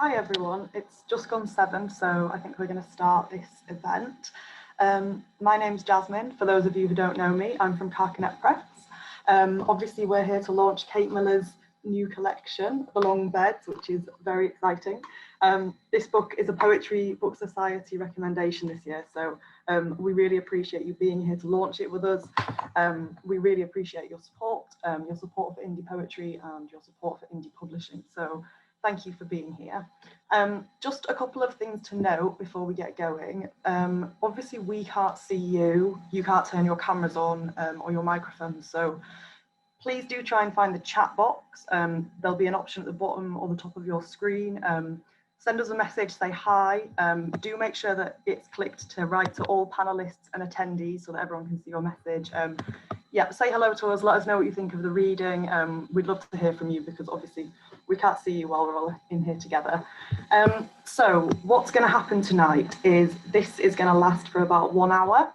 Hi everyone, it's just gone 7, so I think we're going to start this event. My name's Jasmine. For those of you who don't know me, I'm from Carcanet Press. Obviously we're here to launch Kate Miller's new collection, The Long Beds, which is very exciting. This book is a Poetry Book Society recommendation this year, so we really appreciate you being here to launch it with us. We really appreciate your support for indie poetry and your support for indie publishing. So thank you for being here. Just a couple of things to note before we get going. Obviously we can't see you, you can't turn your cameras on or your microphones, so please do try and find the chat box. There'll be an option at the bottom or the top of your screen. Send us a message, say hi. Do make sure that it's clicked to write to all panelists and attendees so that everyone can see your message. Yeah, say hello to us, let us know what you think of the reading. We'd love to hear from you because obviously we can't see you while we're all in here together. So what's going to happen tonight is this is going to last for about 1 hour.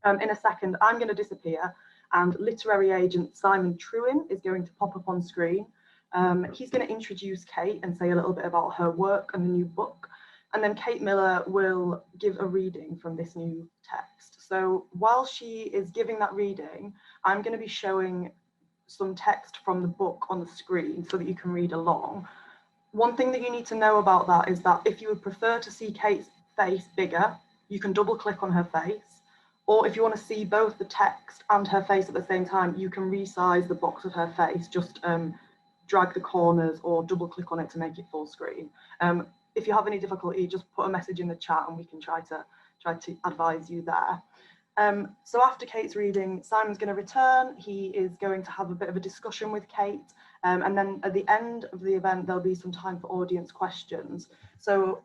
In a second, I'm going to disappear and literary agent Simon Trewin is going to pop up on screen. He's going to introduce Kate and say a little bit about her work and the new book. And then Kate Miller will give a reading from this new text. So while she is giving that reading, I'm going to be showing some text from the book on the screen so that you can read along. One thing that you need to know about that is that if you would prefer to see Kate's face bigger, you can double click on her face. Or if you want to see both the text and her face at the same time, you can resize the box of her face, just drag the corners or double click on it to make it full screen. If you have any difficulty, just put a message in the chat and we can try to advise you there. So after Kate's reading, Simon's going to return. He is going to have a bit of a discussion with Kate. And then at the end of the event, there'll be some time for audience questions. So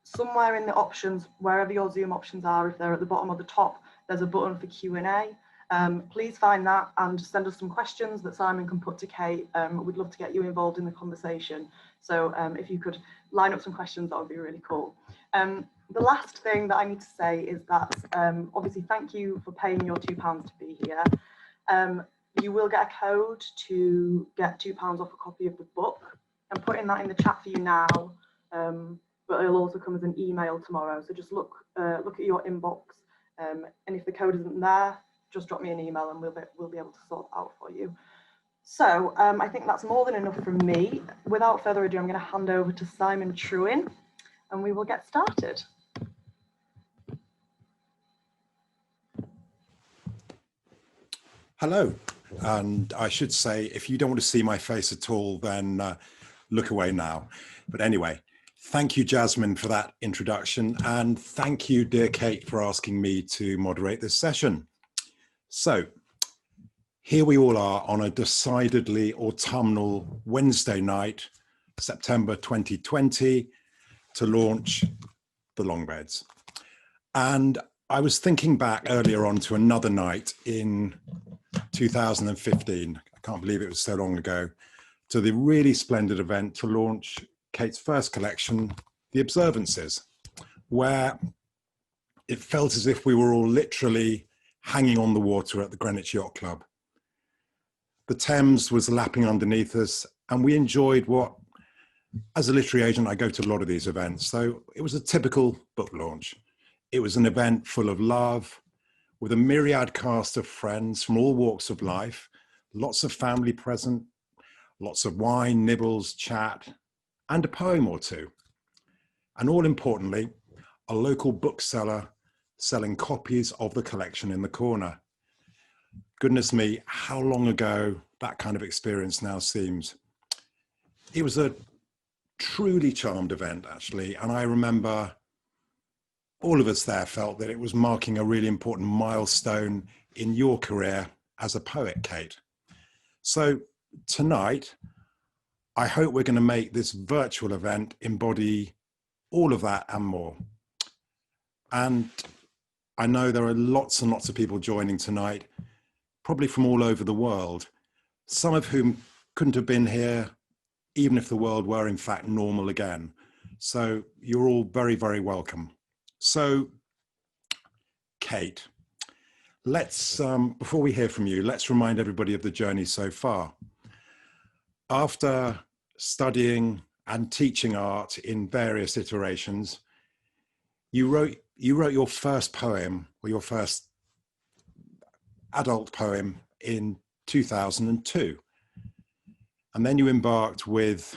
somewhere in the options, wherever your Zoom options are, if they're at the bottom or the top, there's a button for Q&A. Please find that and send us some questions that Simon can put to Kate. We'd love to get you involved in the conversation. So if you could line up some questions, that would be really cool. The last thing that I need to say is that obviously thank you for paying your £2 to be here. You will get a code to get £2 off a copy of the book. I'm putting that in the chat for you now, but it'll also come as an email tomorrow. So just look at your inbox, and if the code isn't there, just drop me an email and we'll be able to sort it out for you. So I think that's more than enough from me. Without further ado, I'm going to hand over to Simon Trewin and we will get started. Hello, and I should say, if you don't want to see my face at all, then look away now. But anyway, thank you, Jasmine, for that introduction, and thank you, dear Kate, for asking me to moderate this session. So here we all are on a decidedly autumnal Wednesday night, September 2020, to launch The Long Beds. And I was thinking back earlier on to another night in 2015, I can't believe it was so long ago, to the really splendid event to launch Kate's first collection, The Observances, where it felt as if we were all literally hanging on the water at the Greenwich Yacht Club. The Thames was lapping underneath us and we enjoyed what, as a literary agent, I go to a lot of these events, so it was a typical book launch. It was an event full of love, with a myriad cast of friends from all walks of life, lots of family present, lots of wine, nibbles, chat, and a poem or two. And all importantly, a local bookseller selling copies of the collection in the corner. Goodness me, how long ago that kind of experience now seems. It was a truly charmed event, actually, and I remember all of us there felt that it was marking a really important milestone in your career as a poet, Kate. So tonight, I hope we're going to make this virtual event embody all of that and more. And I know there are lots and lots of people joining tonight, probably from all over the world, some of whom couldn't have been here even if the world were in fact normal again. So you're all very, very welcome. So, Kate, let's, before we hear from you, let's remind everybody of the journey so far. After studying and teaching art in various iterations. You wrote your first poem, or your first adult poem, in 2002. And then you embarked with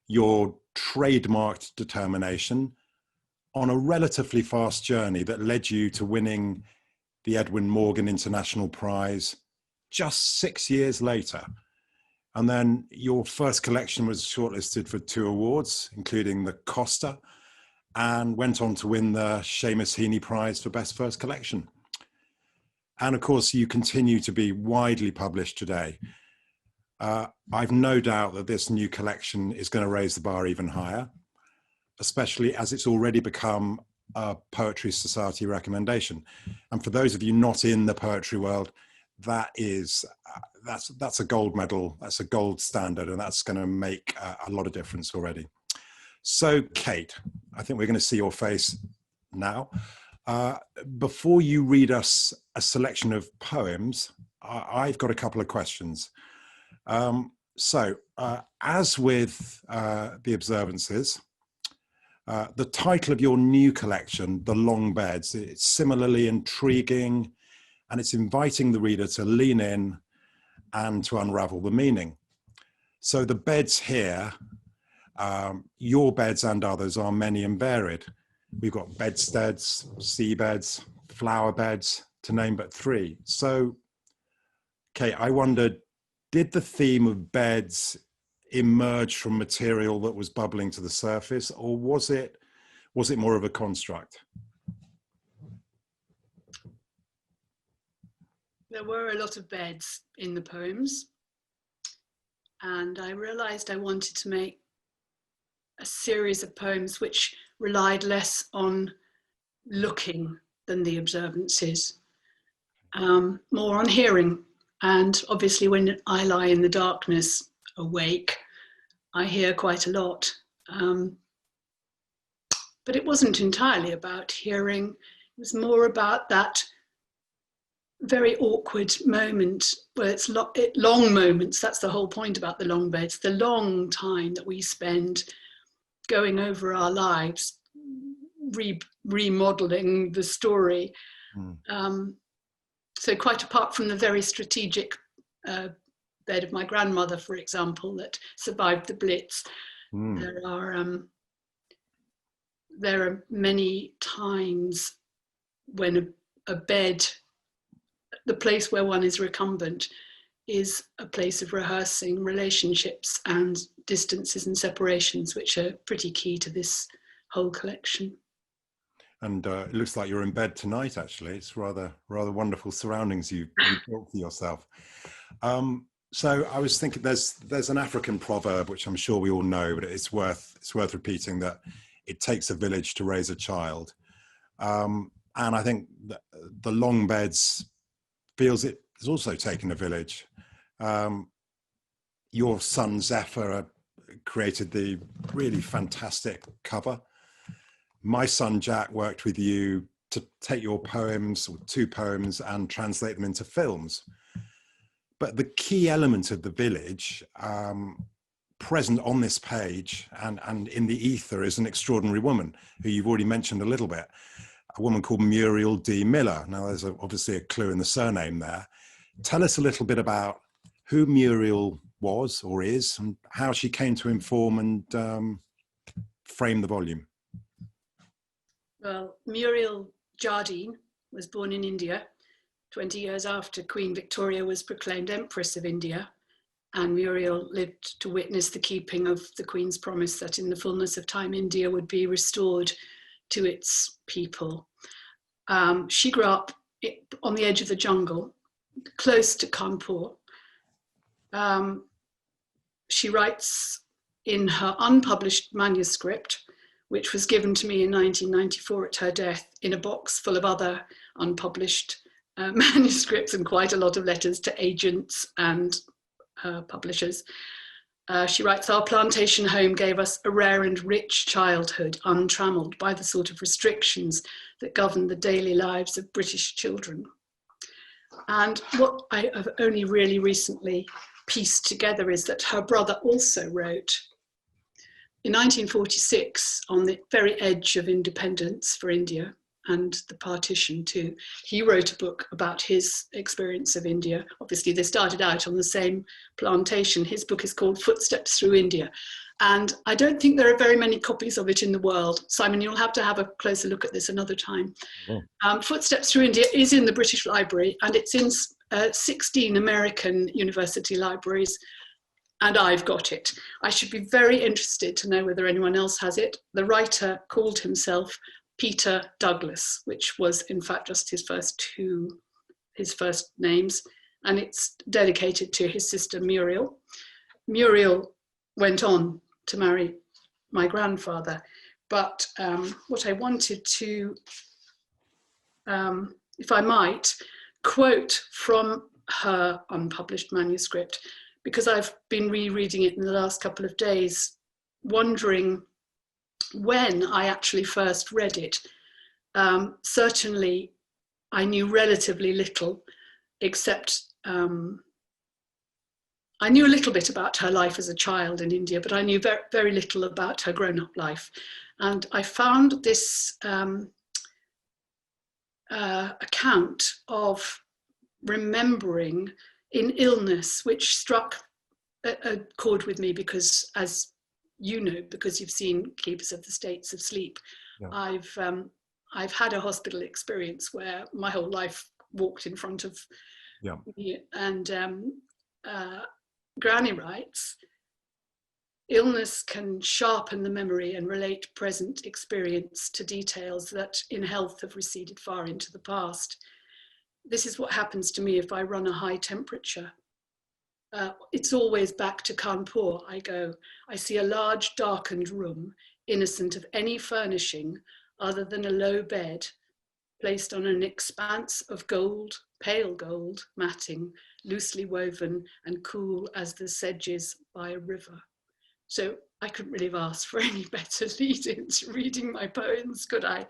your trademarked determination on a relatively fast journey that led you to winning the Edwin Morgan International Prize just 6 years later. And then your first collection was shortlisted for 2 awards, including the Costa, and went on to win the Seamus Heaney Prize for Best First Collection. And of course, you continue to be widely published today. I've no doubt that this new collection is going to raise the bar even higher, especially as it's already become a Poetry Society recommendation. And for those of you not in the poetry world, that's a gold medal, that's a gold standard, and that's going to make a lot of difference already. So Kate, I think we're going to see your face now. Before you read us a selection of poems, I've got a couple of questions. As with the observances, the title of your new collection, The Long Beds, it's similarly intriguing, and it's inviting the reader to lean in and to unravel the meaning. So the beds here, your beds and others, are many and varied. We've got bedsteads, sea beds, flower beds, to name but 3. So, Kate, I wondered, did the theme of beds emerge from material that was bubbling to the surface, or was it more of a construct? There were a lot of beds in the poems, and I realized I wanted to make a series of poems which relied less on looking than the observances, more on hearing. And obviously when I lie in the darkness awake, I hear quite a lot. But it wasn't entirely about hearing. It was more about that very awkward moment where it's long moments. That's the whole point about the long beds, the long time that we spend going over our lives, remodeling the story. So quite apart from the very strategic bed of my grandmother, for example, that survived the Blitz, there are many times when a bed, the place where one is recumbent, is a place of rehearsing relationships and distances and separations, which are pretty key to this whole collection. And it looks like you're in bed tonight, actually. It's rather wonderful surroundings you built for yourself. So I was thinking, there's an African proverb, which I'm sure we all know, but it's worth repeating, that it takes a village to raise a child. And I think that the Long Beds feels it has also taken a village. Your son Zephyr created the really fantastic cover. My son Jack worked with you to take your poems, or 2 poems, and translate them into films. But the key element of the village, present on this page and in the ether, is an extraordinary woman who you've already mentioned a little bit, a woman called Muriel D. Miller. Now, there's obviously a clue in the surname there. Tell us a little bit about who Muriel was or is, and how she came to inform and frame the volume. Well, Muriel Jardine was born in India 20 years after Queen Victoria was proclaimed Empress of India, and Muriel lived to witness the keeping of the Queen's promise that in the fullness of time India would be restored to its people. She grew up on the edge of the jungle, close to Kanpur. She writes in her unpublished manuscript, which was given to me in 1994 at her death, in a box full of other unpublished manuscripts and quite a lot of letters to agents and publishers. She writes, "Our plantation home gave us a rare and rich childhood, untrammeled by the sort of restrictions that govern the daily lives of British children." And what I have only really recently pieced together is that her brother also wrote in 1946, on the very edge of independence for India and the partition too, he wrote a book about his experience of India. Obviously, they started out on the same plantation. His book is called Footsteps Through India. And I don't think there are very many copies of it in the world. Simon, you'll have to have a closer look at this another time. Footsteps Through India is in the British Library, and it's in 16 American university libraries, and I've got it. I should be very interested to know whether anyone else has it. The writer called himself Peter Douglas, which was in fact just his first names, and it's dedicated to his sister Muriel. Muriel went on to marry my grandfather, but what I wanted to, if I might, quote from her unpublished manuscript, because I've been rereading it in the last couple of days, wondering when I actually first read it. Certainly I knew relatively little, except I knew a little bit about her life as a child in India, but I knew very, very little about her grown-up life. And I found this account of remembering in illness, which struck a chord with me because, as you know, because you've seen Keepers of the States of Sleep, yeah. I've had a hospital experience where my whole life walked in front of me, and Granny writes, illness can sharpen the memory and relate present experience to details that in health have receded far into the past. This is what happens to me if I run a high temperature. It's always back to Kanpur I go. I see a large darkened room, innocent of any furnishing other than a low bed, placed on an expanse of gold, pale gold matting, loosely woven and cool as the sedges by a river. So I couldn't really have asked for any better lead-in to reading my poems, could I?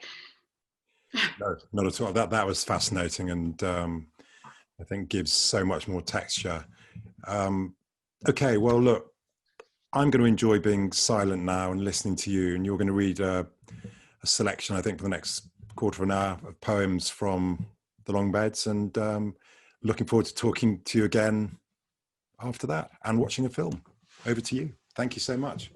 No, not at all. That was fascinating, and I think gives so much more texture. Okay, well, look, I'm going to enjoy being silent now and listening to you, and you're going to read a selection, I think, for the next quarter of an hour of poems from the Long Beds, and looking forward to talking to you again after that and watching a film. Over to you. Thank you so much.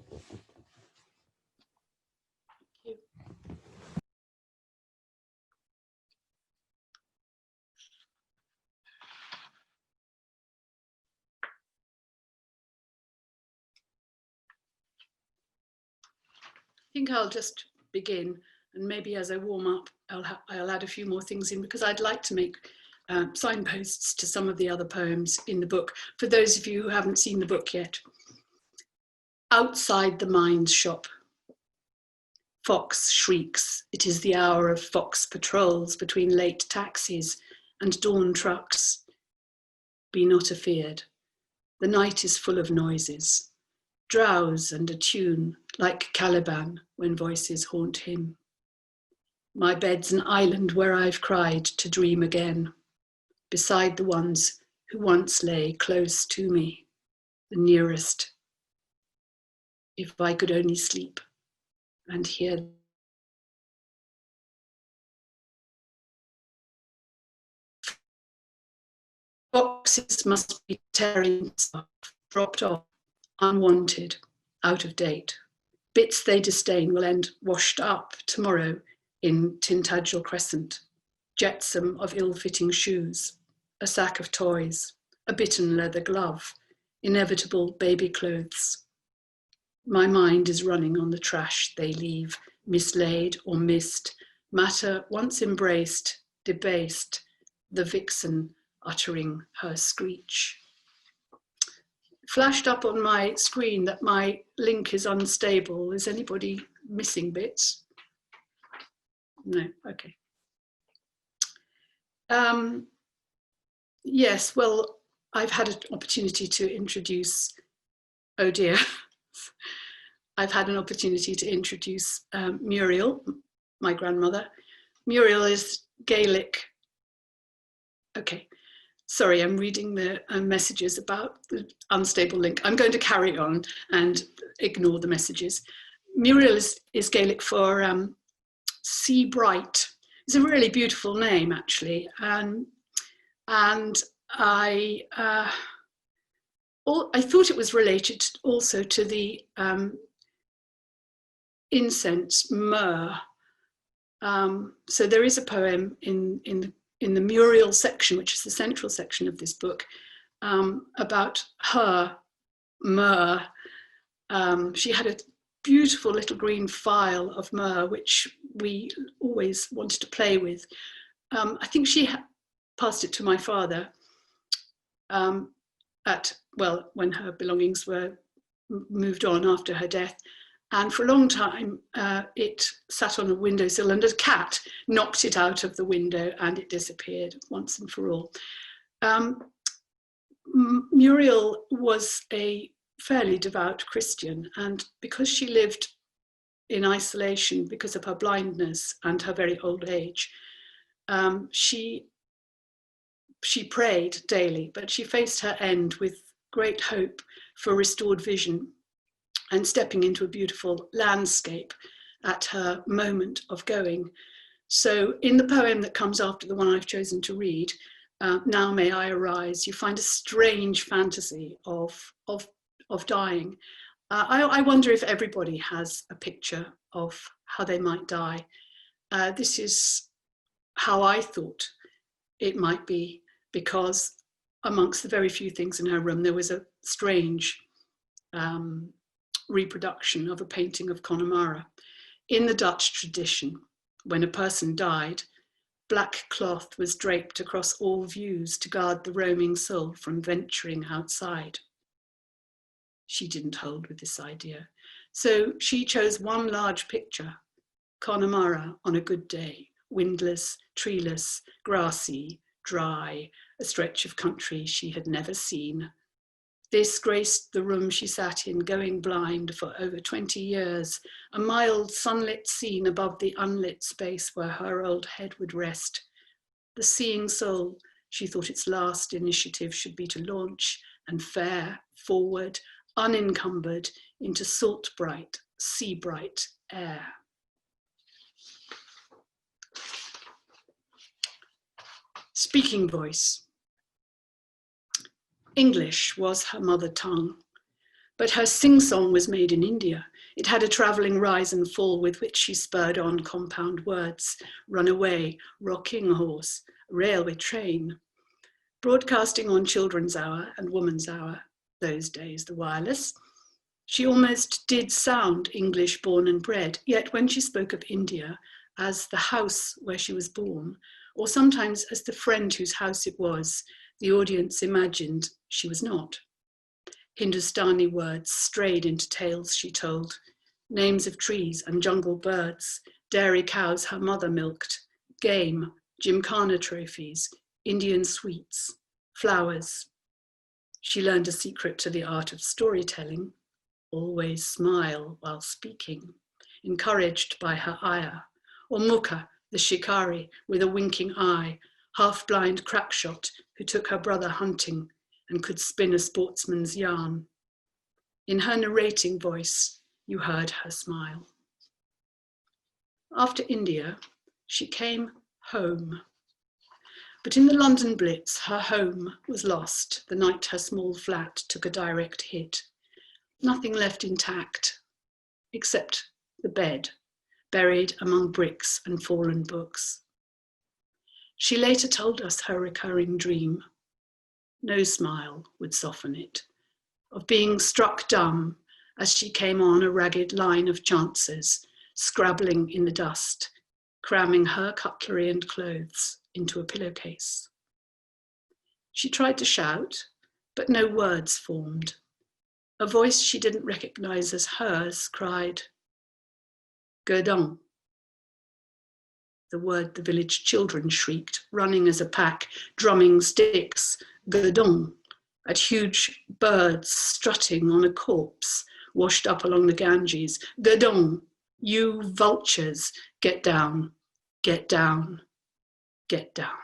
I think I'll just begin, and maybe as I warm up, I'll add a few more things in, because I'd like to make signposts to some of the other poems in the book, for those of you who haven't seen the book yet. Outside the mines shop, Fox shrieks. It is the hour of Fox patrols between late taxis and dawn trucks. Be not afeared. The night is full of noises. Drowse and attune like Caliban when voices haunt him. My bed's an island where I've cried to dream again, beside the ones who once lay close to me, the nearest. If I could only sleep and hear. Boxes must be tearing stuff, dropped off, unwanted, out of date. Bits they disdain will end washed up tomorrow in Tintagel Crescent. Jetsam of ill-fitting shoes, a sack of toys, a bitten leather glove, inevitable baby clothes. My mind is running on the trash they leave, mislaid or missed, matter once embraced, debased, the vixen uttering her screech. Flashed up on my screen that my link is unstable. Is anybody missing bits? No, okay. Yes, well, I've had an opportunity to introduce, oh dear. I've had an opportunity to introduce Muriel, my grandmother. Muriel is Gaelic. Okay, sorry, I'm reading the messages about the unstable link. I'm going to carry on and ignore the messages. Muriel is Gaelic for sea bright. It's a really beautiful name, actually, and I thought it was related also to the incense myrrh. So there is a poem in the Muriel section, which is the central section of this book, about her myrrh. She had a beautiful little green phial of myrrh, which we always wanted to play with. I think she passed it to my father when her belongings were moved on after her death. And for a long time, it sat on a windowsill, and a cat knocked it out of the window and it disappeared once and for all. Muriel was a fairly devout Christian, and because she lived in isolation because of her blindness and her very old age, she prayed daily, but she faced her end with great hope for restored vision and stepping into a beautiful landscape at her moment of going. So in the poem that comes after the one I've chosen to read, Now May I Arise, you find a strange fantasy of dying. I wonder if everybody has a picture of how they might die. This is how I thought it might be, because amongst the very few things in her room, there was a strange reproduction of a painting of Connemara. In the Dutch tradition, when a person died, black cloth was draped across all views to guard the roaming soul from venturing outside. She didn't hold with this idea, so she chose one large picture, Connemara on a good day, windless, treeless, grassy, dry, a stretch of country she had never seen. This graced the room she sat in, going blind for over 20 years, a mild sunlit scene above the unlit space where her old head would rest. The seeing soul, she thought its last initiative should be to launch and fare forward, unencumbered, into salt bright, sea bright air. Speaking voice. English was her mother tongue, but her sing-song was made in India. It had a travelling rise and fall with which she spurred on compound words: runaway, rocking horse, railway train. Broadcasting on Children's Hour and Woman's Hour, those days the wireless, she almost did sound English born and bred, yet when she spoke of India as the house where she was born, or sometimes as the friend whose house it was, the audience imagined she was not. Hindustani words strayed into tales she told, names of trees and jungle birds, dairy cows her mother milked, game, gymkhana trophies, Indian sweets, flowers. She learned a secret to the art of storytelling: always smile while speaking, encouraged by her ayah, or Mukha, the shikari with a winking eye, half-blind crackshot who took her brother hunting and could spin a sportsman's yarn. In her narrating voice, you heard her smile. After India, she came home. But in the London Blitz, her home was lost the night her small flat took a direct hit. Nothing left intact, except the bed, buried among bricks and fallen books. She later told us her recurring dream, no smile would soften it, of being struck dumb as she came on a ragged line of chances, scrabbling in the dust, cramming her cutlery and clothes into a pillowcase. She tried to shout, but no words formed. A voice she didn't recognize as hers cried, "Guerdon." The word the village children shrieked, running as a pack, drumming sticks, "Guerdon," at huge birds strutting on a corpse washed up along the Ganges. "Guerdon, you vultures, get down, get down, get down."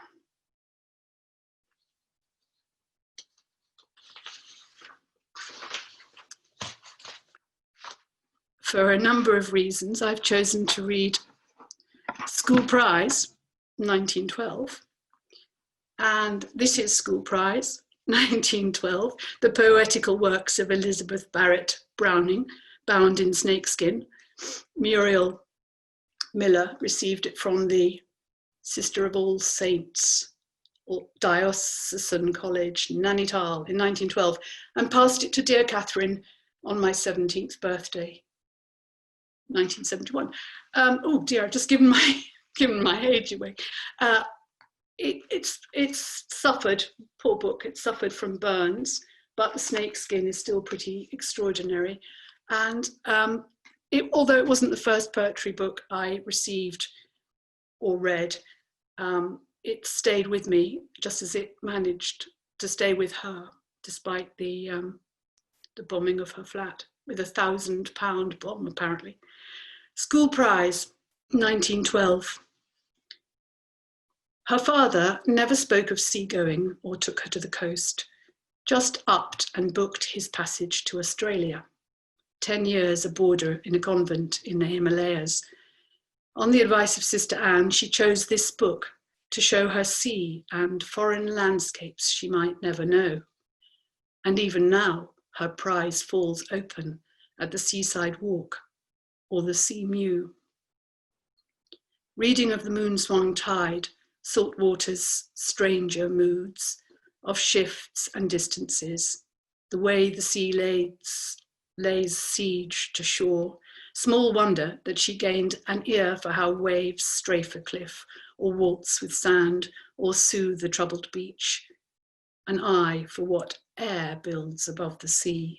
for a number of reasons, I've chosen to read School Prize, 1912. And this is School Prize, 1912, the poetical works of Elizabeth Barrett Browning, bound in snakeskin. Muriel Miller received it from the Sister of All Saints Diocesan College, Nainital, in 1912, and passed it to dear Catherine on my 17th birthday, 1971. Oh dear, I've just given my age away. It's suffered, poor book, it suffered from burns, but the snakeskin is still pretty extraordinary. And although it wasn't the first poetry book I received or read, it stayed with me, just as it managed to stay with her, despite the bombing of her flat, with a £1,000 bomb, apparently. School Prize, 1912. Her father never spoke of seagoing or took her to the coast, just upped and booked his passage to Australia. 10 years a boarder in a convent in the Himalayas. On the advice of Sister Anne, she chose this book to show her sea and foreign landscapes she might never know. And even now, her prize falls open at the seaside walk or the sea mew. Reading of the moon-swung tide, salt water's stranger moods, of shifts and distances, the way the sea lays siege to shore. Small wonder that she gained an ear for how waves strafe a cliff, or waltz with sand, or soothe the troubled beach. An eye for what air builds above the sea,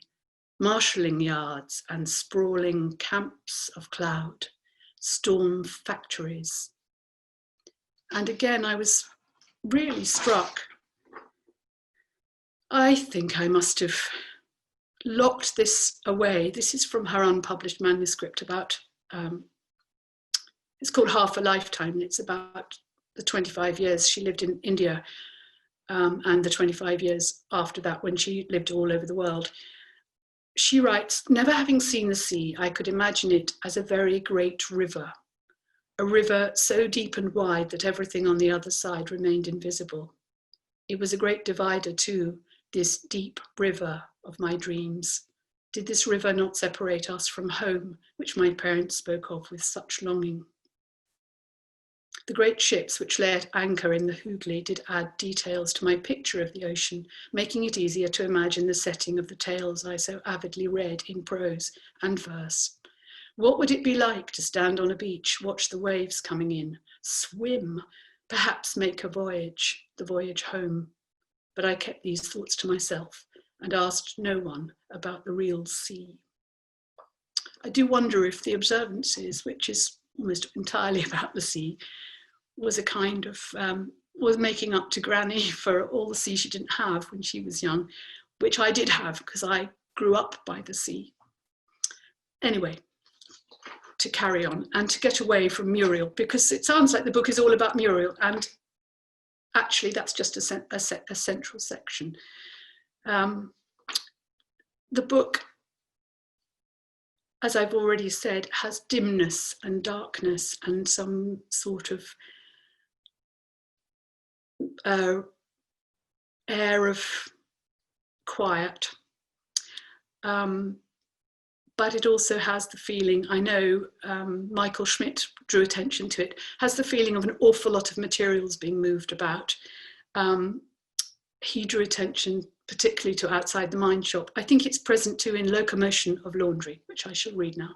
marshalling yards and sprawling camps of cloud, storm factories. And again, I was really struck. I think I must have locked this away. This is from her unpublished manuscript about, it's called Half a Lifetime, and it's about the 25 years she lived in India and the 25 years after that when she lived all over the world. She writes, never having seen the sea, I could imagine it as a very great river, a river so deep and wide that everything on the other side remained invisible. It was a great divider too, this deep river of my dreams. Did this river not separate us from home, which my parents spoke of with such longing? The great ships which lay at anchor in the Hooghly did add details to my picture of the ocean, making it easier to imagine the setting of the tales I so avidly read in prose and verse. What would it be like to stand on a beach, watch the waves coming in, swim, perhaps make a voyage, the voyage home? But I kept these thoughts to myself and asked no one about the real sea. I do wonder if the Observances, which is almost entirely about the sea, was a kind of, was making up to Granny for all the sea she didn't have when she was young, which I did have because I grew up by the sea. Anyway, to carry on and to get away from Muriel, because it sounds like the book is all about Muriel, and actually that's just a central section. The book, as I've already said, has dimness and darkness and some sort of air of quiet. But it also has the feeling, I know Michael Schmidt drew attention to it, has the feeling of an awful lot of materials being moved about. He drew attention particularly to Outside the Mine Shop. I think it's present too in Locomotion of Laundry, which I shall read now.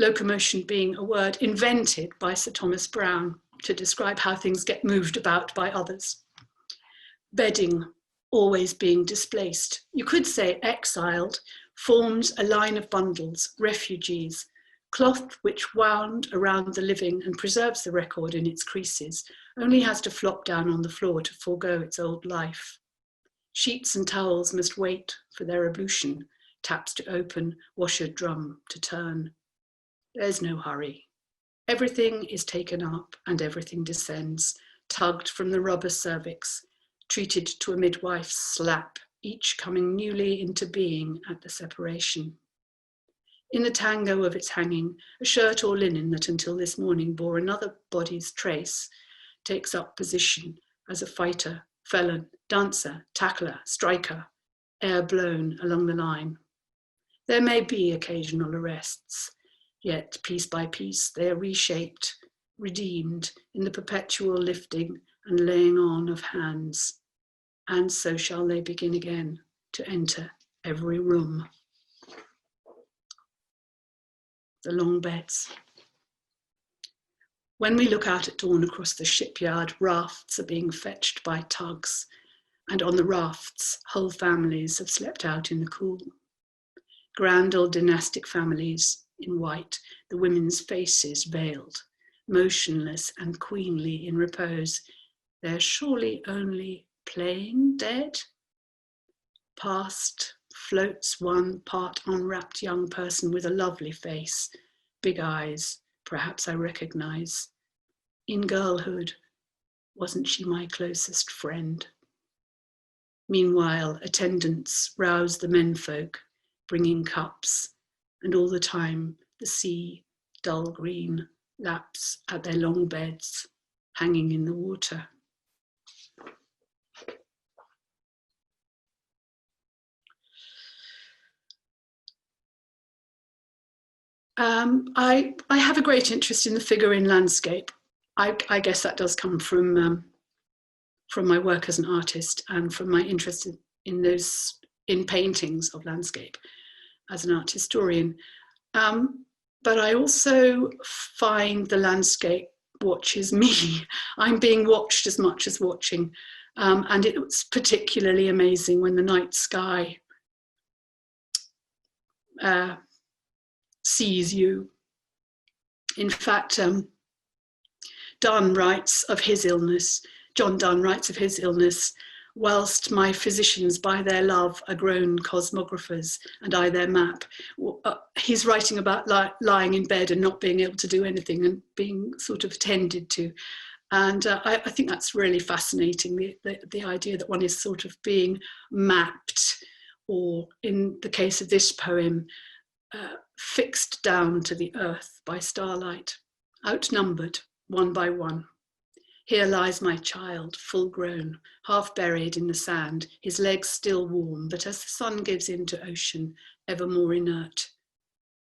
Locomotion being a word invented by Sir Thomas Browne to describe how things get moved about by others. Bedding, always being displaced. You could say exiled, forms a line of bundles, refugees, cloth which wound around the living and preserves the record in its creases, only has to flop down on the floor to forego its old life. Sheets and towels must wait for their ablution, taps to open, washer drum to turn. There's no hurry. Everything is taken up and everything descends, tugged from the rubber cervix, treated to a midwife's slap, each coming newly into being at the separation. In the tango of its hanging, a shirt or linen that until this morning bore another body's trace takes up position as a fighter, felon, dancer, tackler, striker, air blown along the line. There may be occasional arrests, yet piece by piece they are reshaped, redeemed in the perpetual lifting and laying on of hands. And so shall they begin again to enter every room. The long beds. When we look out at dawn across the shipyard, rafts are being fetched by tugs, and on the rafts, whole families have slept out in the cool. Grand old dynastic families in white, the women's faces veiled, motionless and queenly in repose. They're surely only playing dead? Past floats one part unwrapped young person with a lovely face, big eyes, perhaps I recognize. In girlhood, wasn't she my closest friend? Meanwhile, attendants rouse the menfolk, bringing cups, and all the time the sea, dull green, laps at their long beds, hanging in the water. I have a great interest in the figure in landscape. I guess that does come from my work as an artist and from my interest in paintings of landscape as an art historian. But I also find the landscape watches me. I'm being watched as much as watching. And it was particularly amazing when the night sky sees you. In fact, John writes of his illness, whilst my physicians by their love are grown cosmographers and I their map. He's writing about lying in bed and not being able to do anything and being sort of attended to. And I think that's really fascinating, the idea that one is sort of being mapped, or in the case of this poem, fixed down to the earth by starlight, outnumbered one by one. Here lies my child, full grown, half buried in the sand, his legs still warm, but as the sun gives into ocean, ever more inert.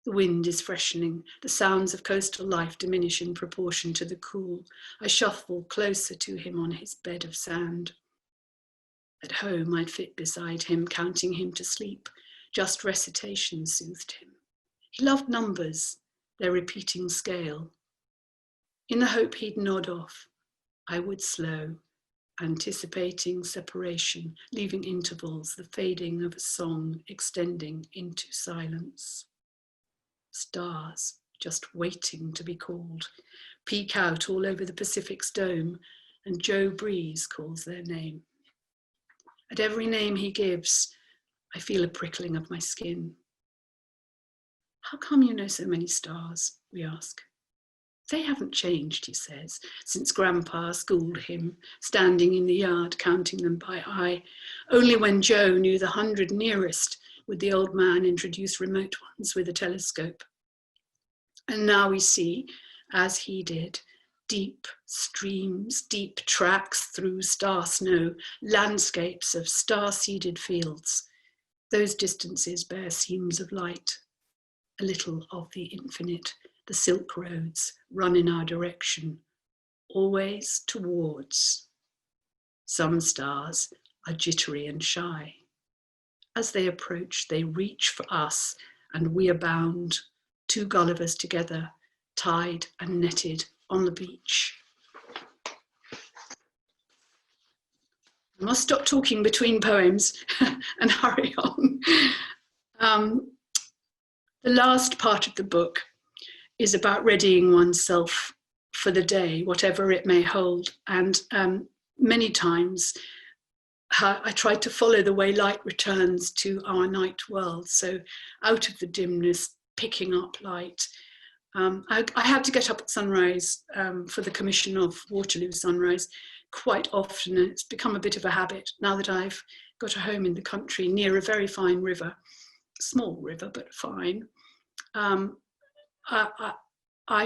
The wind is freshening, the sounds of coastal life diminish in proportion to the cool. I shuffle closer to him on his bed of sand. At home, I'd fit beside him, counting him to sleep. Just recitation soothed him. He loved numbers, their repeating scale. In the hope he'd nod off, I would slow, anticipating separation, leaving intervals, the fading of a song extending into silence. Stars just waiting to be called, peek out all over the Pacific's dome, and Joe Breeze calls their name. At every name he gives, I feel a prickling of my skin. How come you know so many stars, we ask. They haven't changed, he says, since Grandpa schooled him, standing in the yard counting them by eye. Only when Joe knew the 100 nearest would the old man introduce remote ones with a telescope. And now we see, as he did, deep streams, deep tracks through star snow, landscapes of star-seeded fields. Those distances bear seams of light, a little of the infinite. The silk roads run in our direction, always towards. Some stars are jittery and shy. As they approach, they reach for us, and we are bound, two Gullivers together, tied and netted on the beach. I must stop talking between poems and hurry on. The last part of the book is about readying oneself for the day, whatever it may hold. And many times I try to follow the way light returns to our night world. So out of the dimness, picking up light. I had to get up at sunrise for the commission of Waterloo Sunrise quite often, and it's become a bit of a habit now that I've got a home in the country near a very fine river, small river, but fine. I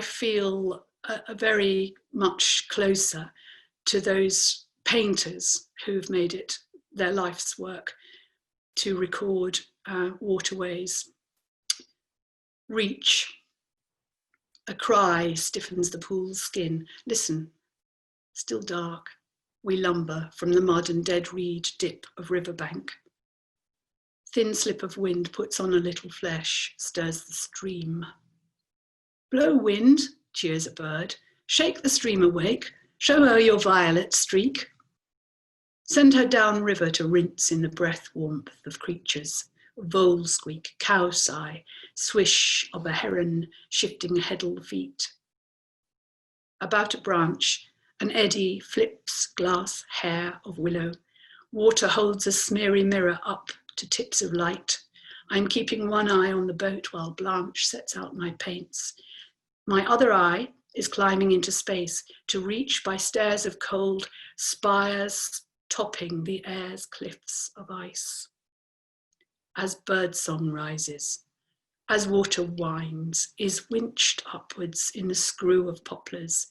feel a very much closer to those painters who've made it their life's work to record waterways. Reach, a cry stiffens the pool's skin. Listen, still dark, we lumber from the mud and dead reed dip of riverbank. Thin slip of wind puts on a little flesh, stirs the stream. Blow wind, cheers a bird, shake the stream awake, show her your violet streak. Send her down river to rinse in the breath warmth of creatures, vole squeak, cow sigh, swish of a heron shifting heddle feet. About a branch, an eddy flips glass hair of willow. Water holds a smeary mirror up to tips of light. I'm keeping one eye on the boat while Blanche sets out my paints. My other eye is climbing into space to reach by stairs of cold, spires topping the air's cliffs of ice. As birdsong rises, as water winds, is winched upwards in the screw of poplars,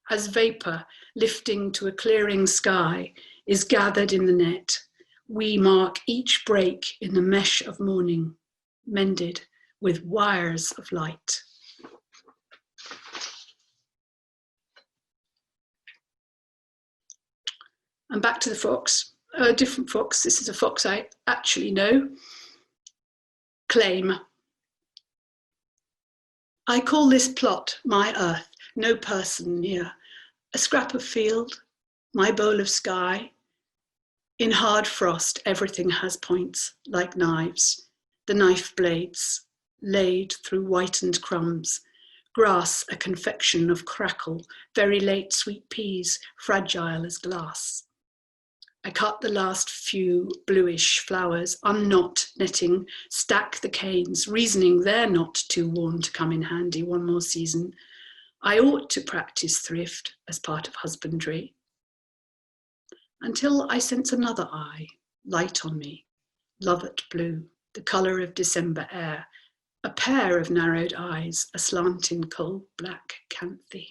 as vapour lifting to a clearing sky is gathered in the net, we mark each break in the mesh of morning, mended with wires of light. And back to the fox, a different fox. This is a fox I actually know. Claim. I call this plot my earth, no person near. A scrap of field, my bowl of sky. In hard frost, everything has points, like knives. The knife blades, laid through whitened crumbs. Grass, a confection of crackle, very late sweet peas, fragile as glass. I cut the last few bluish flowers, unknot netting, stack the canes, reasoning they're not too worn to come in handy one more season. I ought to practice thrift as part of husbandry. Until I sense another eye, light on me, lovett blue, the colour of December air, a pair of narrowed eyes, aslant in coal black canthe.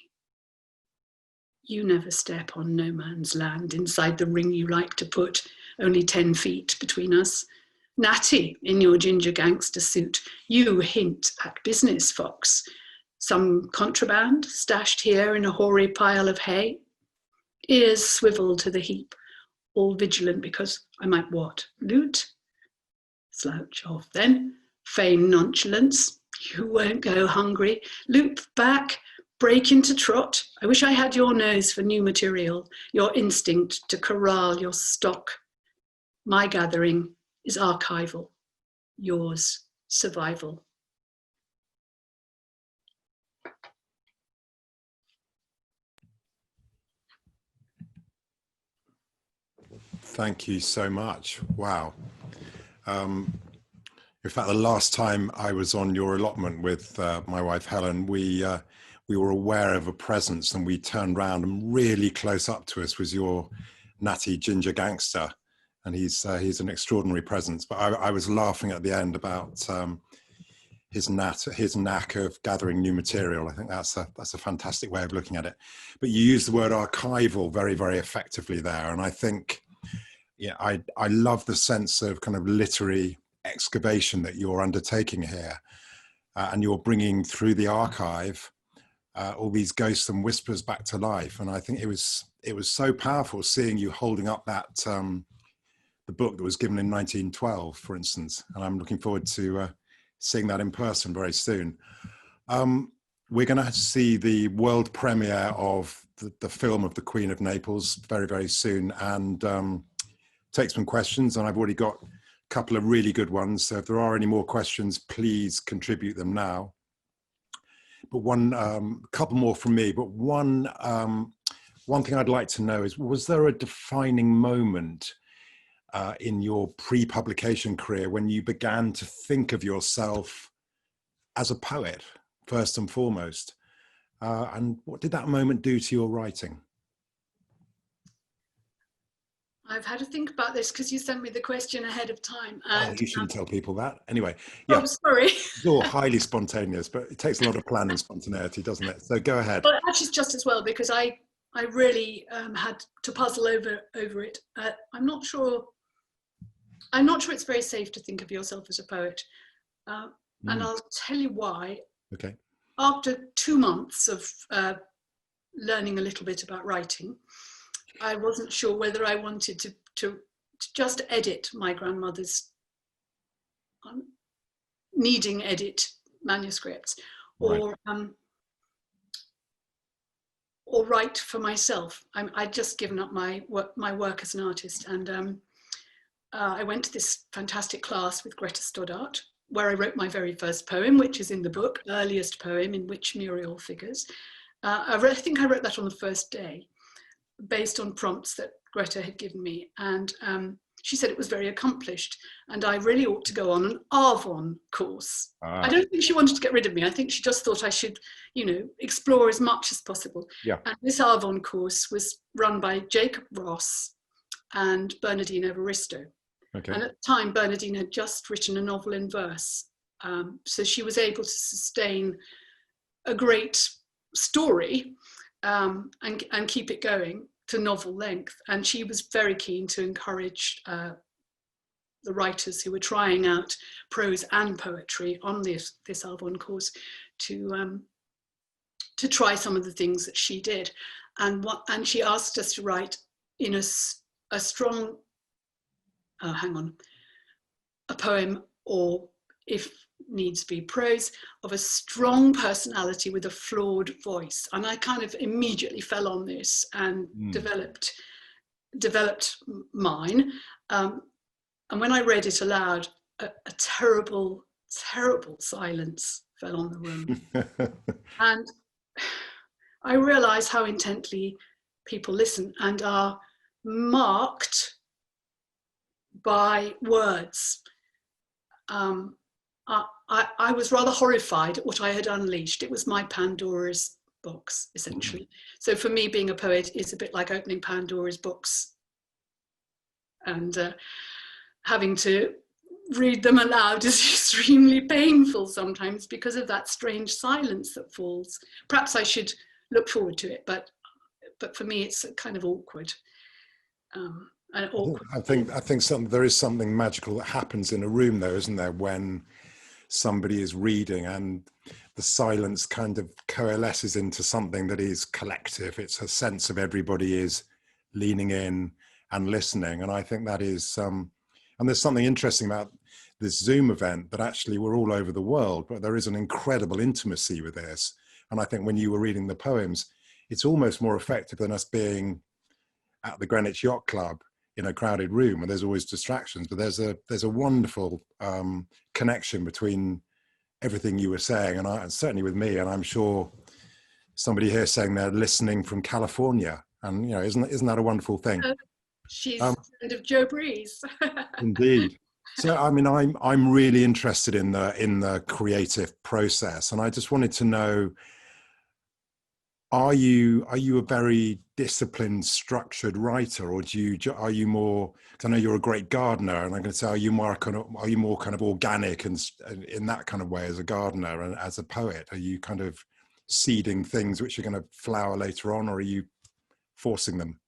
You never step on no man's land inside the ring you like to put, only 10 feet between us. Natty, in your ginger gangster suit, you hint at business, fox. Some contraband stashed here in a hoary pile of hay? Ears swivel to the heap, all vigilant because I might what? Loot? Slouch off then, feign nonchalance. You won't go hungry. Loop back, break into trot. I wish I had your nose for new material, your instinct to corral your stock. My gathering is archival, yours survival. Thank you so much. Wow. In fact, the last time I was on your allotment with my wife, Helen, we were aware of a presence and we turned round, and really close up to us was your natty ginger gangster. And he's an extraordinary presence. But I was laughing at the end about his knack of gathering new material. I think that's a fantastic way of looking at it. But you use the word archival very, very effectively there. And I think, yeah, I love the sense of kind of literary excavation that you're undertaking here. And you're bringing through the archive all these ghosts and whispers back to life. And I think it was so powerful seeing you holding up that the book that was given in 1912, for instance. And I'm looking forward to seeing that in person very soon. We're going to see the world premiere of the film of the Queen of Naples very, very soon, and take some questions. And I've already got a couple of really good ones. So if there are any more questions, please contribute them now. But couple more from me. But one thing I'd like to know is, was there a defining moment in your pre-publication career when you began to think of yourself as a poet, first and foremost? And what did that moment do to your writing? I've had to think about this because you sent me the question ahead of time. Oh, And you shouldn't tell people that. Anyway, oh, yeah, sorry. it's all highly spontaneous, but it takes a lot of planning spontaneity, doesn't it? So go ahead. Well, actually, it's just as well because I really had to puzzle over it. I'm not sure it's very safe to think of yourself as a poet, and I'll tell you why. Okay. After 2 months of learning a little bit about writing, I wasn't sure whether I wanted to just edit my grandmother's needing edit manuscripts, Right. or write for myself. I'd just given up my work as an artist, and I went to this fantastic class with Greta Stoddart, where I wrote my very first poem, which is in the book, earliest poem in which Muriel figures. I think I wrote that on the first day, based on prompts that Greta had given me. And she said it was very accomplished and I really ought to go on an Arvon course. I don't think she wanted to get rid of me. I think she just thought I should, explore as much as possible. Yeah. And this Arvon course was run by Jacob Ross and Bernardine Evaristo. Okay. And at the time, Bernardine had just written a novel in verse. So she was able to sustain a great story and keep it going to novel length. And she was very keen to encourage the writers who were trying out prose and poetry on this Arvon course to try some of the things that she did. And she asked us to write in a strong, a poem, or if needs be prose, of a strong personality with a flawed voice. And I kind of immediately fell on this and developed mine. And when I read it aloud, a terrible, terrible silence fell on the room. And I realized how intently people listen and are marked by words. I was rather horrified at what I had unleashed. It was my Pandora's box, essentially. So for me, being a poet is a bit like opening Pandora's box and having to read them aloud is extremely painful sometimes because of that strange silence that falls. Perhaps I should look forward to it, but for me, it's kind of awkward. I think there is something magical that happens in a room, though, isn't there, when somebody is reading and the silence kind of coalesces into something that is collective. It's a sense of everybody is leaning in and listening, and I think that is and there's something interesting about this Zoom event, that actually we're all over the world, but there is an incredible intimacy with this. And I think when you were reading the poems, it's almost more effective than us being at the Greenwich Yacht Club in a crowded room, and there's always distractions, but there's a wonderful connection between everything you were saying, and certainly with me, and I'm sure somebody here saying they're listening from California, and isn't that a wonderful thing? She's a friend of Joe Breeze. Indeed. So I mean, I'm really interested in the creative process, and I just wanted to know, are you a very disciplined, structured writer, or are you more? Because I know you're a great gardener, and I'm going to say, are you more kind of organic and in that kind of way as a gardener and as a poet? Are you kind of seeding things which are going to flower later on, or are you forcing them?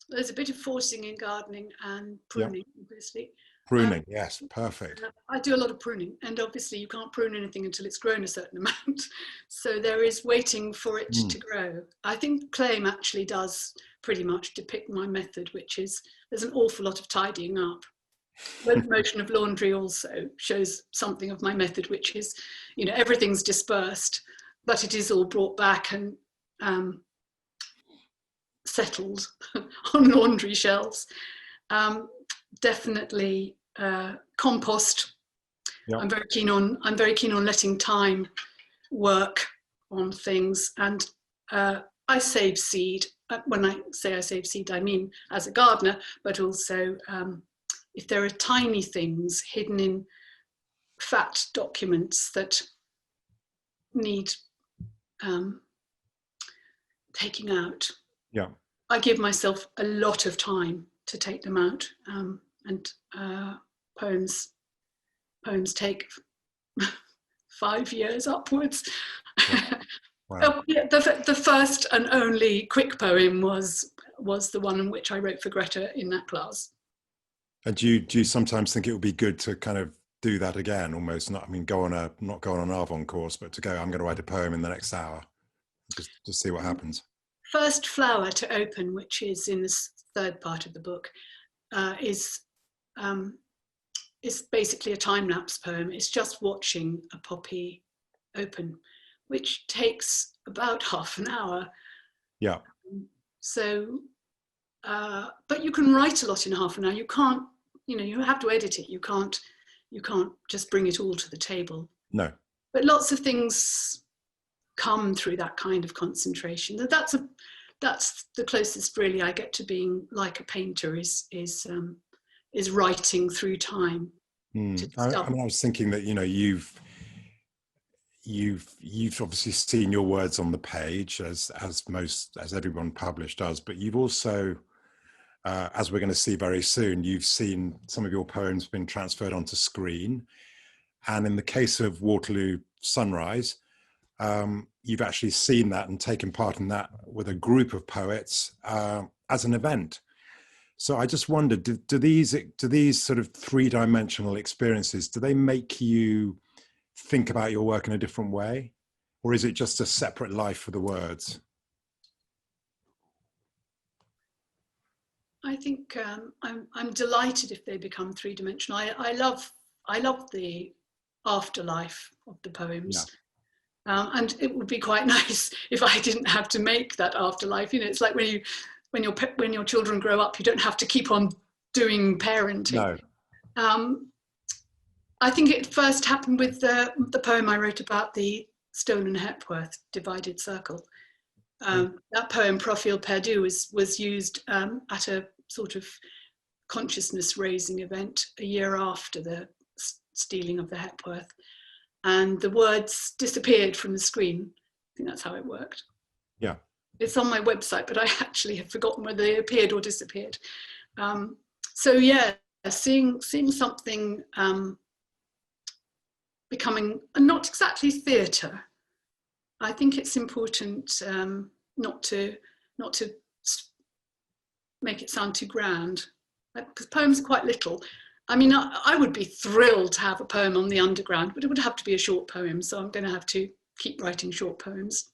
There's a bit of forcing in gardening and pruning, obviously. Pruning, yes, perfect. I do a lot of pruning, and obviously you can't prune anything until it's grown a certain amount. So there is waiting for it to grow. I think Claim actually does pretty much depict my method, which is there's an awful lot of tidying up. Motion of laundry also shows something of my method, which is, everything's dispersed, but it is all brought back and settled on laundry shelves. Definitely compost. Yep. I'm very keen on letting time work on things, and I save seed. When I say I save seed, I mean as a gardener, but also if there are tiny things hidden in fat documents that need taking out. Yeah. I give myself a lot of time to take them out, and poems take 5 years upwards. Wow. Oh, yeah, the first and only quick poem was the one in which I wrote for Greta in that class. And do you sometimes think it would be good to kind of do that again, almost, not, I mean, not go on an Arvon course, but to go, I'm going to write a poem in the next hour, just to see what happens? First Flower to Open, which is in this third part of the book, is basically a time-lapse poem. It's just watching a poppy open, which takes about half an hour. Yeah. So, but you can write a lot in half an hour. You can't, you have to edit it. You can't just bring it all to the table. No. But lots of things come through that kind of concentration. That's the closest really I get to being like a painter, is writing through time. I mean, I was thinking that, you've obviously seen your words on the page, as everyone published does, but you've also, as we're going to see very soon, you've seen some of your poems being transferred onto screen. And in the case of Waterloo Sunrise, you've actually seen that and taken part in that with a group of poets as an event. So I just wondered, do these sort of three-dimensional experiences, do they make you think about your work in a different way? Or is it just a separate life for the words? I think I'm delighted if they become three-dimensional. I love the afterlife of the poems. Yeah. And it would be quite nice if I didn't have to make that afterlife. It's like when your children grow up, you don't have to keep on doing parenting. No. I think it first happened with the poem I wrote about the Stone and Hepworth divided circle. That poem, Profil Perdu, was used at a sort of consciousness raising event a year after the stealing of the Hepworth. And the words disappeared from the screen. I think that's how it worked. Yeah. It's on my website, but I actually have forgotten whether they appeared or disappeared. So yeah, seeing something becoming not exactly theatre. I think it's important not to make it sound too grand, because poems are quite little. I mean, I would be thrilled to have a poem on the underground, but it would have to be a short poem. So I'm going to have to keep writing short poems.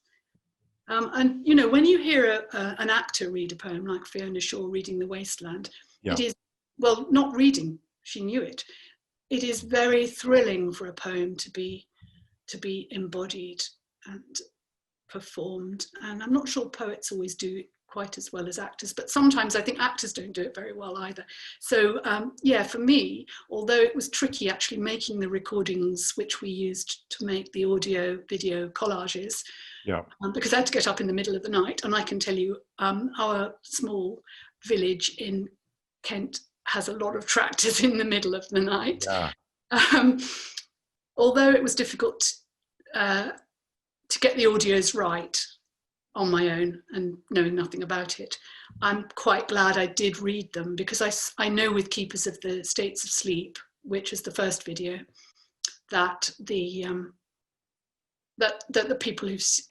And when you hear an actor read a poem like Fiona Shaw reading The Wasteland, yeah. It is, well, not reading, she knew it. It is very thrilling for a poem to be embodied and performed. And I'm not sure poets always do it quite as well as actors, but sometimes I think actors don't do it very well either. So yeah, for me, although it was tricky actually making the recordings which we used to make the audio video collages, yeah, because I had to get up in the middle of the night. And I can tell you, our small village in Kent has a lot of tractors in the middle of the night. Yeah. Although it was difficult to get the audios right on my own and knowing nothing about it, I'm quite glad I did read them, because I know with Keepers of the States of Sleep, which is the first video, that the people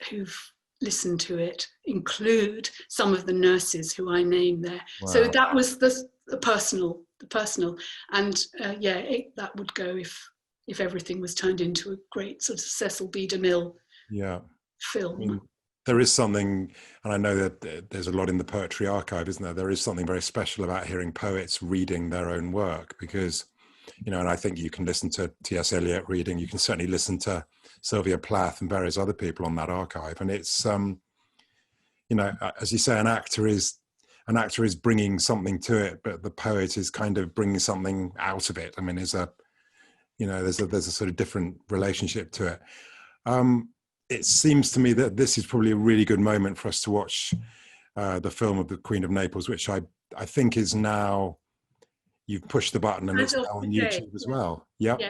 who've listened to it include some of the nurses who I name there. Wow. So that was the personal, and yeah, that would go if everything was turned into a great sort of Cecil B. DeMille film. I mean, there is something, and I know that there's a lot in the poetry archive, isn't there? There is something very special about hearing poets reading their own work, because, and I think you can listen to T.S. Eliot reading, you can certainly listen to Sylvia Plath and various other people on that archive. And it's, as you say, an actor is bringing something to it, but the poet is kind of bringing something out of it. I mean, there's a sort of different relationship to it. It seems to me that this is probably a really good moment for us to watch the film of the Queen of Naples, which I think is now, you've pushed the button and it's now on YouTube as well. Yep. Yeah.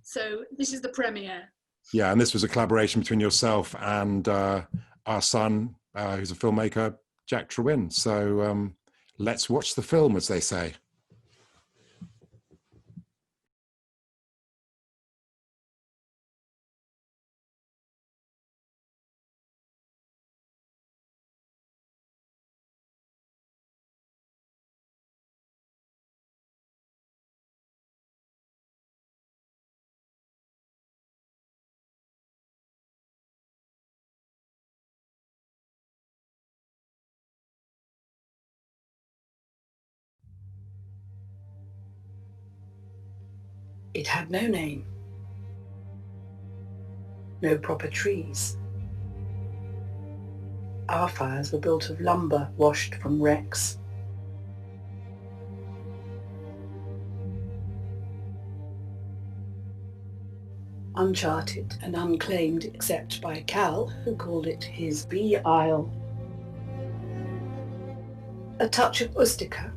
So this is the premiere. Yeah, and this was a collaboration between yourself and our son, who's a filmmaker, Jack Trewin. So let's watch the film, as they say. It had no name, no proper trees. Our fires were built of lumber washed from wrecks. Uncharted and unclaimed except by Cal, who called it his Bee Isle. A touch of Ustica,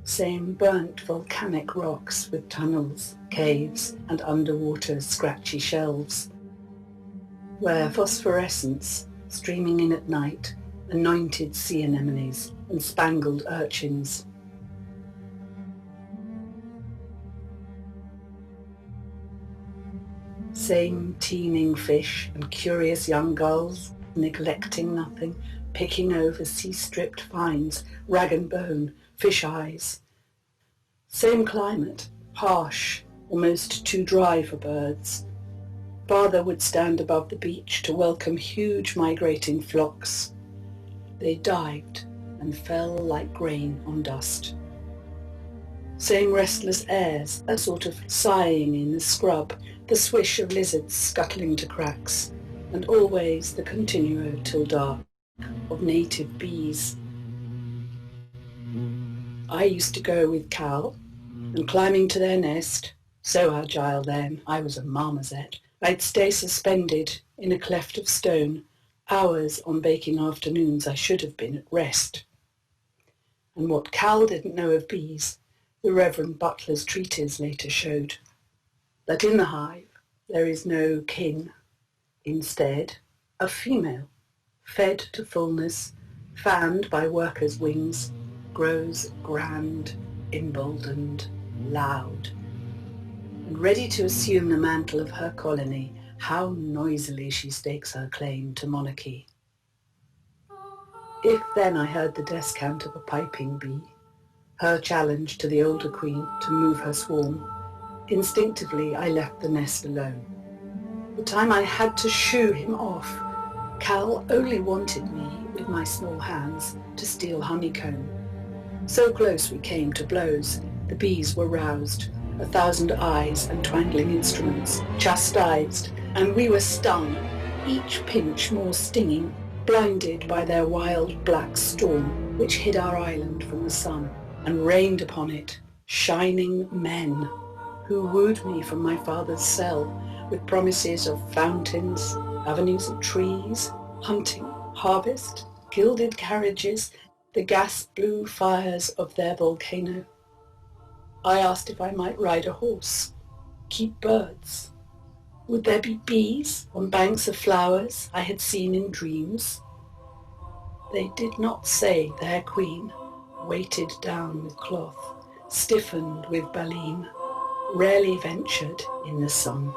same burnt volcanic rocks with tunnels, caves and underwater scratchy shelves, where phosphorescence, streaming in at night, anointed sea anemones and spangled urchins. Same teeming fish and curious young gulls, neglecting nothing, picking over sea-stripped finds, rag and bone, fish eyes. Same climate, harsh, almost too dry for birds. Father would stand above the beach to welcome huge migrating flocks. They dived and fell like grain on dust. Same restless airs, a sort of sighing in the scrub, the swish of lizards scuttling to cracks, and always the continuo till dark of native bees. I used to go with Cal, and climbing to their nest, so agile then, I was a marmoset, I'd stay suspended in a cleft of stone, hours on baking afternoons I should have been at rest. And what Cal didn't know of bees, the Reverend Butler's treatise later showed. That in the hive there is no kin. Instead, a female, fed to fullness, fanned by workers' wings, grows grand, emboldened, loud, and ready to assume the mantle of her colony, how noisily she stakes her claim to monarchy. If then I heard the descant of a piping bee, her challenge to the older queen to move her swarm, instinctively I left the nest alone. The time I had to shoo him off, Cal only wanted me, with my small hands, to steal honeycomb. So close we came to blows, the bees were roused, 1,000 eyes and twangling instruments, chastised, and we were stung, each pinch more stinging, blinded by their wild black storm, which hid our island from the sun, and rained upon it shining men, who wooed me from my father's cell with promises of fountains, avenues of trees, hunting, harvest, gilded carriages, the gas-blue fires of their volcano. I asked if I might ride a horse, keep birds. Would there be bees on banks of flowers I had seen in dreams? They did not say their queen, weighted down with cloth, stiffened with baleen, rarely ventured in the sun.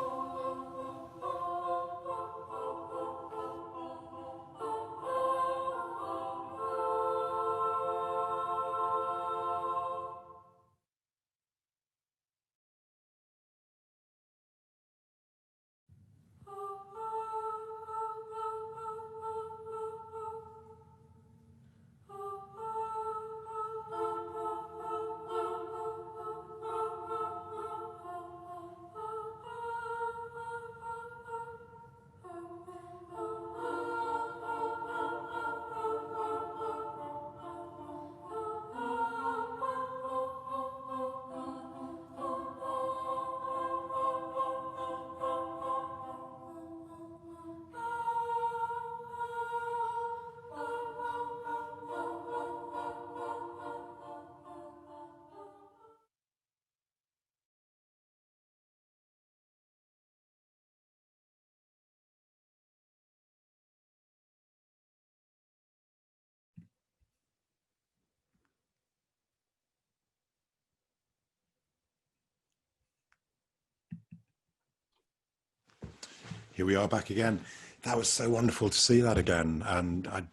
here we are back again. That was so wonderful to see that again. And I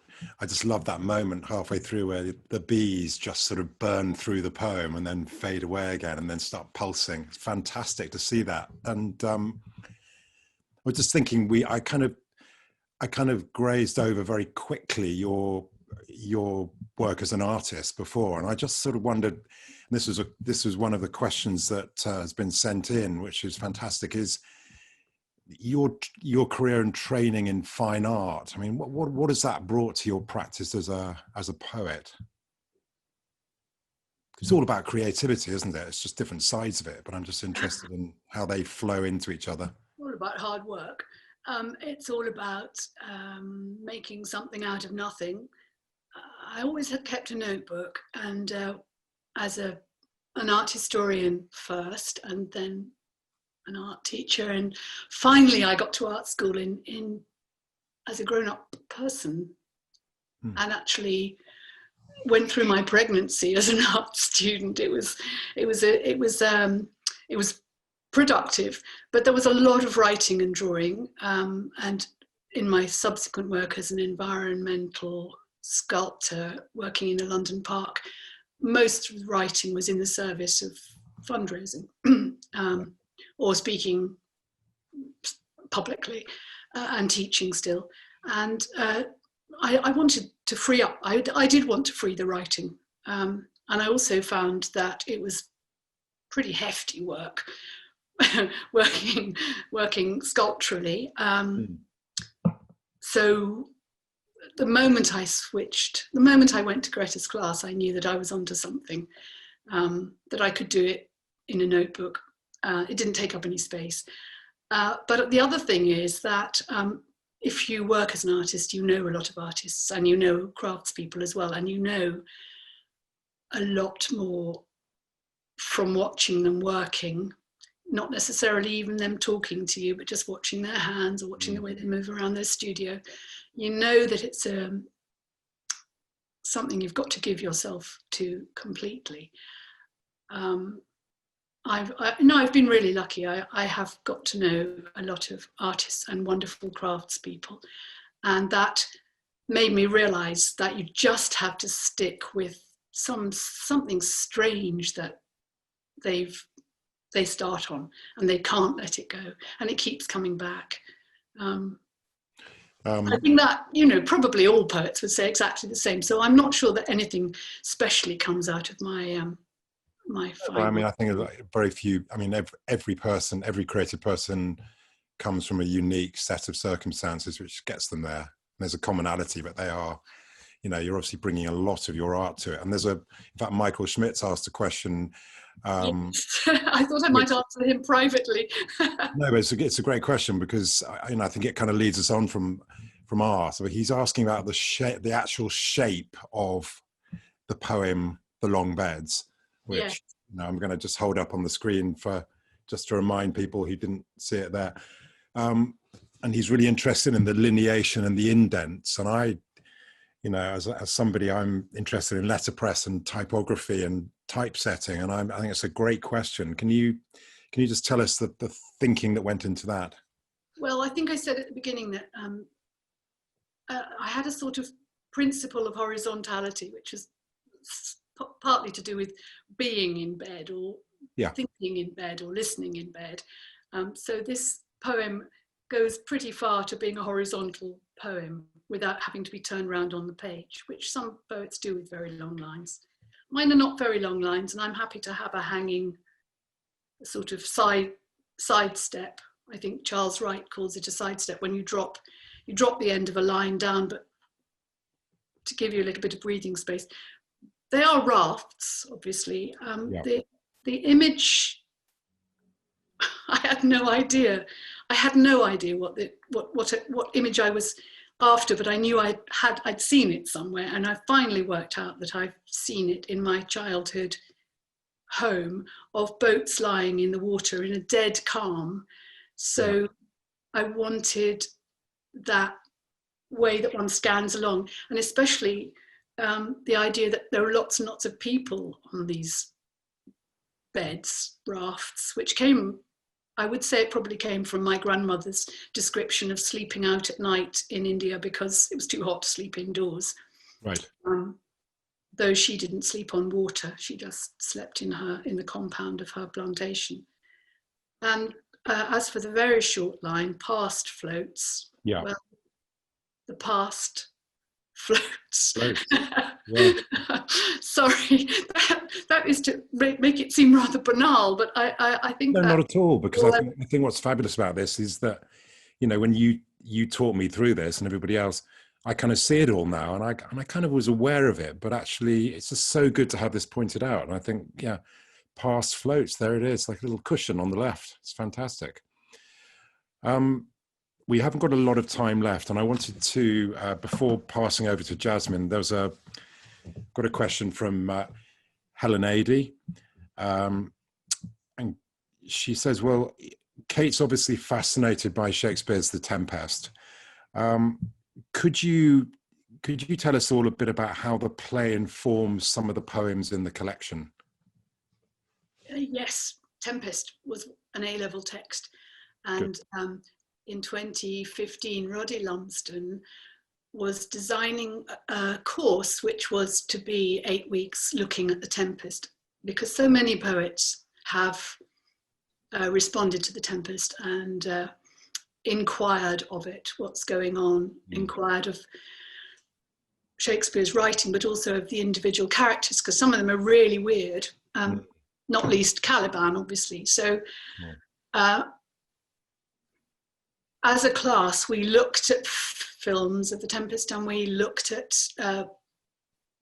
just love that moment halfway through where the bees just sort of burn through the poem and then fade away again and then start pulsing. It's fantastic to see that. And I was just thinking, I kind of grazed over very quickly your work as an artist before, and I just sort of wondered, and this was one of the questions that has been sent in, which is fantastic, is your career and training in fine art. I mean, what has that brought to your practice as a poet? It's all about creativity, isn't it? It's just different sides of it, but I'm just interested in how they flow into each other. All about hard work. It's all about making something out of nothing. I always had kept a notebook, and as an art historian first, and then an art teacher, and finally I got to art school in as a grown-up person, and actually went through my pregnancy as an art student. It was productive, but there was a lot of writing and drawing, and in my subsequent work as an environmental sculptor working in a London park, most of the writing was in the service of fundraising or speaking publicly and teaching still. And I wanted to free up. I did want to free the writing, and I also found that it was pretty hefty work. working sculpturally. So the moment I went to Greta's class, I knew that I was onto something, that I could do it in a notebook. It didn't take up any space. But the other thing is that if you work as an artist, you know a lot of artists, and you know craftspeople as well, and you know a lot more from watching them working. Not necessarily even them talking to you, but just watching their hands or watching the way they move around their studio. You know that it's something you've got to give yourself to completely. I've been really lucky. I have got to know a lot of artists and wonderful craftspeople, and that made me realize that you just have to stick with something strange that they start on, and they can't let it go, and it keeps coming back. I think that, probably all poets would say exactly the same. So I'm not sure that anything specially comes out of my my fine. I mean, I think very few. I mean, every creative person comes from a unique set of circumstances which gets them there. There's a commonality, but they are, you're obviously bringing a lot of your art to it. And in fact, Michael Schmitz asked a question. Yes. I thought I might answer him privately. No, but it's a great question, because I think it kind of leads us on from art. So he's asking about the actual shape of the poem, The Long Beds, which I'm going to just hold up on the screen just to remind people who didn't see it there. And he's really interested in the lineation and the indents. And I, as somebody, I'm interested in letterpress and typography and typesetting, and I think it's a great question. Can you just tell us the thinking that went into that? Well, I think I said at the beginning that I had a sort of principle of horizontality, which is partly to do with being in bed or thinking in bed or listening in bed. So this poem goes pretty far to being a horizontal poem without having to be turned around on the page, which some poets do with very long lines. Mine are not very long lines, and I'm happy to have a hanging sort of side step. I think Charles Wright calls it a side step, when you drop the end of a line down, but to give you a little bit of breathing space. They are rafts, obviously. The image, I had no idea. I had no idea what image I was after, but I knew I'd seen it somewhere, and I finally worked out that I've seen it in my childhood home of boats lying in the water in a dead calm. So I wanted that way that one scans along, and especially the idea that there are lots and lots of people on these beds, rafts, which came I would say it probably came from my grandmother's description of sleeping out at night in India because it was too hot to sleep indoors. Right. Though she didn't sleep on water, she just slept in the compound of her plantation. And as for the very short line, past floats. Yeah. Well, the past floats. Yeah. Sorry, that is to make it seem rather banal, but I think no, that, not at all. Because I think what's fabulous about this is that, you know, when you taught me through this and everybody else, I kind of see it all now, and I kind of was aware of it, but actually it's just so good to have this pointed out. And I think, yeah, past floats, there it is, like a little cushion on the left. It's fantastic. We haven't got a lot of time left, and I wanted to, before passing over to Jasmine, got a question from Helen Adey, and she says, well, Kate's obviously fascinated by Shakespeare's The Tempest. Could you tell us all a bit about how the play informs some of the poems in the collection? Yes, Tempest was an A-level text, and in 2015, Roddy Lumsden was designing a course which was to be 8 weeks looking at the Tempest, because so many poets have responded to the Tempest and inquired of it, what's going on, inquired of Shakespeare's writing, but also of the individual characters, because some of them are really weird, not least Caliban, obviously. So as a class, we looked at films of the Tempest, and we looked at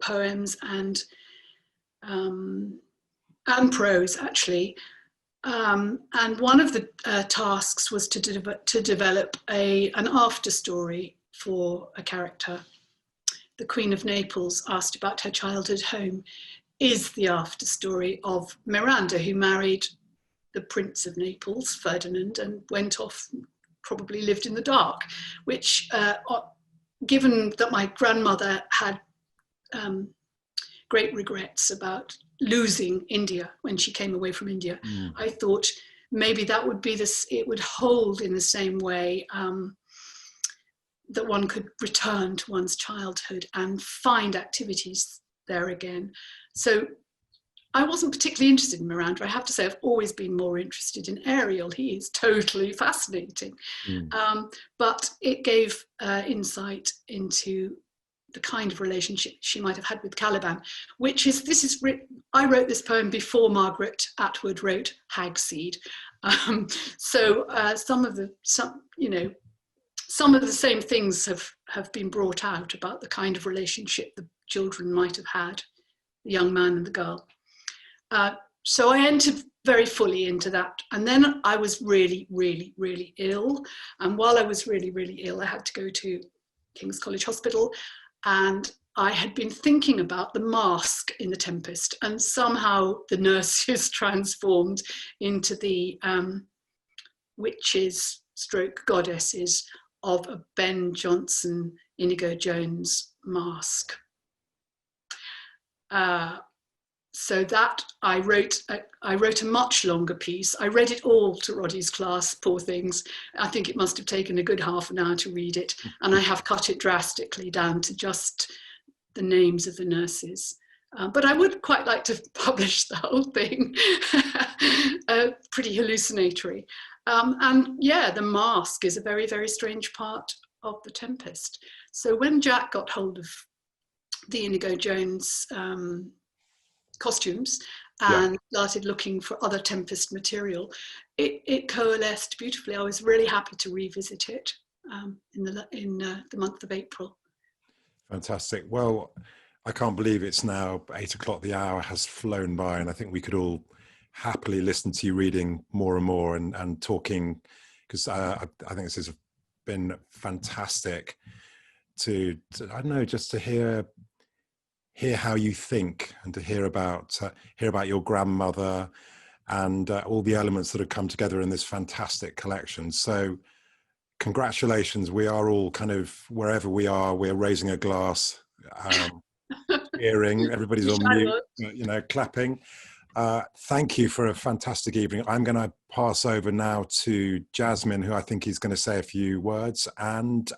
poems and prose, actually. And one of the tasks was to develop an after story for a character. The Queen of Naples, asked about her childhood home, is the after story of Miranda, who married the Prince of Naples, Ferdinand, and went off, probably lived in the dark, which, given that my grandmother had great regrets about losing India when she came away from India, I thought maybe that would be this, it would hold in the same way that one could return to one's childhood and find activities there again. So I wasn't particularly interested in Miranda. I have to say, I've always been more interested in Ariel. He is totally fascinating. But it gave insight into the kind of relationship she might have had with Caliban, which is, I wrote this poem before Margaret Atwood wrote Hagseed. So some of the same things have been brought out about the kind of relationship the children might have had, the young man and the girl. So I entered very fully into that. And then I was really, really, really ill. And while I was really, really ill, I had to go to King's College Hospital. And I had been thinking about the mask in The Tempest, and somehow the nurses transformed into the witches stroke goddesses of a Ben Jonson, Inigo Jones mask. So that I wrote a much longer piece. I read it all to Roddy's class, poor things. I think it must have taken a good half an hour to read it. And I have cut it drastically down to just the names of the nurses. But I would quite like to publish the whole thing. Pretty hallucinatory. And yeah, the mask is a very, very strange part of The Tempest. So when Jack got hold of the Inigo Jones costumes and started looking for other Tempest material, it coalesced beautifully. I was really happy to revisit it in the month of April. Fantastic. Well, I can't believe it's now 8 o'clock. The hour has flown by, and I think we could all happily listen to you reading more and more and talking, because I think this has been fantastic to I don't know, just to hear how you think, and to hear about your grandmother and all the elements that have come together in this fantastic collection. So congratulations. We are all kind of, wherever we are, we're raising a glass, cheering, everybody's on mute, clapping. Thank you for a fantastic evening. I'm going to pass over now to Jasmine, who I think is going to say a few words. And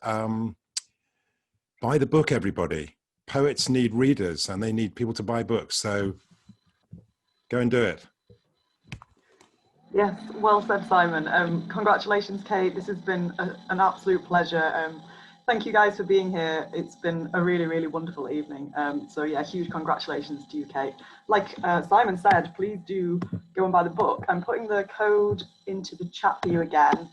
buy the book, everybody. Poets need readers and they need people to buy books. So go and do it. Yes, well said, Simon. Congratulations, Kate. This has been an absolute pleasure. Thank you guys for being here. It's been a really, really wonderful evening. So yeah, huge congratulations to you, Kate. Like Simon said, please do go and buy the book. I'm putting the code into the chat for you again.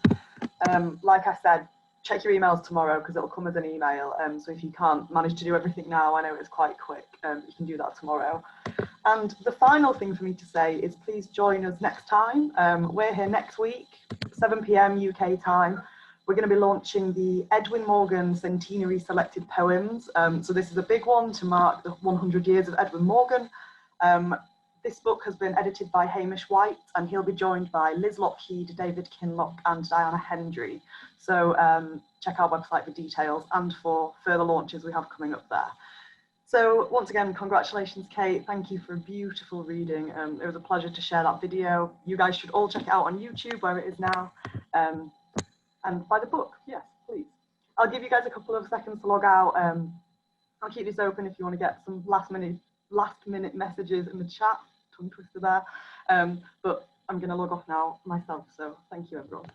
Like I said, check your emails tomorrow because it'll come as an email. So if you can't manage to do everything now, I know it's quite quick, you can do that tomorrow. And the final thing for me to say is please join us next time. We're here next week, 7 p.m. UK time. We're going to be launching the Edwin Morgan Centenary Selected Poems. So this is a big one to mark the 100 years of Edwin Morgan. This book has been edited by Hamish White, and he'll be joined by Liz Lockheed, David Kinlock, and Diana Hendry. So check our website for details and for further launches we have coming up there. So once again, congratulations, Kate. Thank you for a beautiful reading. It was a pleasure to share that video. You guys should all check it out on YouTube where it is now. And buy the book, yes, please. I'll give you guys a couple of seconds to log out. I'll keep this open if you want to get some last minute messages in the chat. Tongue twister there. But I'm going to log off now myself. So thank you, everyone.